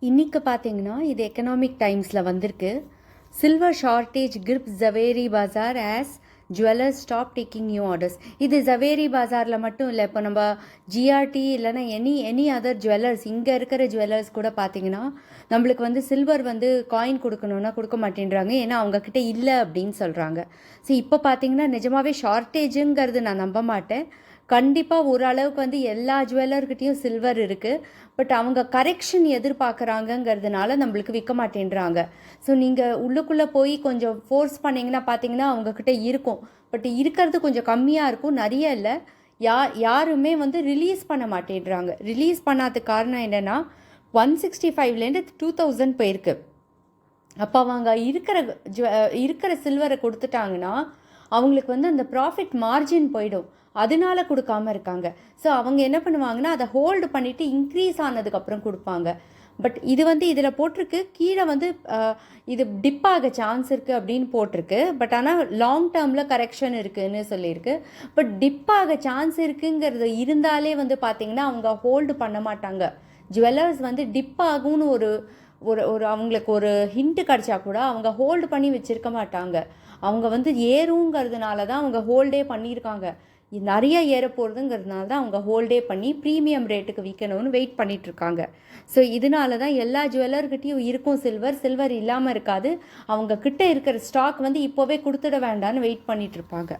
இன்னைக்கு பார்த்தீங்கன்னா இது எக்கனாமிக் டைம்ஸில் வந்திருக்கு. Silver shortage grips Zaveri Bazaar as jewellers stop taking new orders. இது ஜவேரி பஜாரில் மட்டும் இல்லை, இப்போ நம்ம ஜிஆர்டி இல்லைன்னா எனி அதர் ஜுவல்லர்ஸ், இங்கே இருக்கிற ஜுவல்லர்ஸ் கூட பார்த்தீங்கன்னா நம்மளுக்கு வந்து சில்வர் வந்து காயின் கொடுக்கணுன்னா கொடுக்க மாட்டேன்றாங்க. ஏன்னா அவங்கக்கிட்ட இல்லை அப்படின்னு சொல்கிறாங்க. ஸோ இப்போ பார்த்தீங்கன்னா நிஜமாகவே ஷார்ட்டேஜுங்கிறது நான் நம்ப மாட்டேன். கண்டிப்பாக ஓரளவுக்கு வந்து எல்லா ஜுவல்லர்கிட்டையும் சில்வர் இருக்குது. பட் அவங்க கரெக்ஷன் எதிர்பார்க்குறாங்கங்கிறதுனால நம்மளுக்கு விற்க மாட்டேன்றாங்க. ஸோ நீங்கள் உள்ளுக்குள்ளே போய் கொஞ்சம் ஃபோர்ஸ் பண்ணிங்கன்னா பார்த்தீங்கன்னா அவங்கக்கிட்ட இருக்கும். பட் இருக்கிறது கொஞ்சம் கம்மியாக இருக்கும், நிறைய இல்லை. யாருமே வந்து ரிலீஸ் பண்ண மாட்டேன்றாங்க. ரிலீஸ் பண்ணாததுக்கு காரணம் என்னென்னா 165லேருந்து 2000 போயிருக்கு. அப்போ அவங்க இருக்கிற சில்வரை கொடுத்துட்டாங்கன்னா அவங்களுக்கு வந்து அந்த ப்ராஃபிட் மார்ஜின் போயிடும். அதனால கொடுக்காம இருக்காங்க. ஸோ அவங்க என்ன பண்ணுவாங்கன்னா அதை ஹோல்டு பண்ணிவிட்டு இன்க்ரீஸ் ஆனதுக்கப்புறம் கொடுப்பாங்க. பட் இது வந்து இதில் போட்டிருக்கு கீழே வந்து இது டிப் ஆக சான்ஸ் இருக்குது அப்படின்னு போட்டிருக்கு. பட் ஆனால் லாங் டேர்மில் கரெக்ஷன் இருக்குதுன்னு சொல்லியிருக்கு. பட் டிப் ஆக சான்ஸ் இருக்குங்கிறது இருந்தாலே வந்து பார்த்திங்கன்னா அவங்க ஹோல்டு பண்ண மாட்டாங்க. ஜுவல்லர்ஸ் வந்து டிப் ஆகும்னு ஒரு ஒரு அவங்களுக்கு ஒரு ஹிண்ட்டு கிடச்சா கூட அவங்க ஹோல்டு பண்ணி வச்சுருக்க மாட்டாங்க. அவங்க வந்து ஏறுங்கிறதுனால தான் அவங்க ஹோல்டே பண்ணியிருக்காங்க. நிறைய ஏற போகிறதுங்கிறதுனால தான் அவங்க ஹோல்டே பண்ணி ப்ரீமியம் ரேட்டுக்கு விற்கணும்னு வெயிட் பண்ணிகிட்ருக்காங்க. ஸோ இதனால தான் எல்லா ஜுவல்லர்கிட்டையும் இருக்கும் சில்வர் இல்லாமல் இருக்காது. அவங்க கிட்ட இருக்கிற ஸ்டாக் வந்து இப்போவே கொடுத்துட வேண்டான்னு வெயிட் பண்ணிகிட்ருப்பாங்க.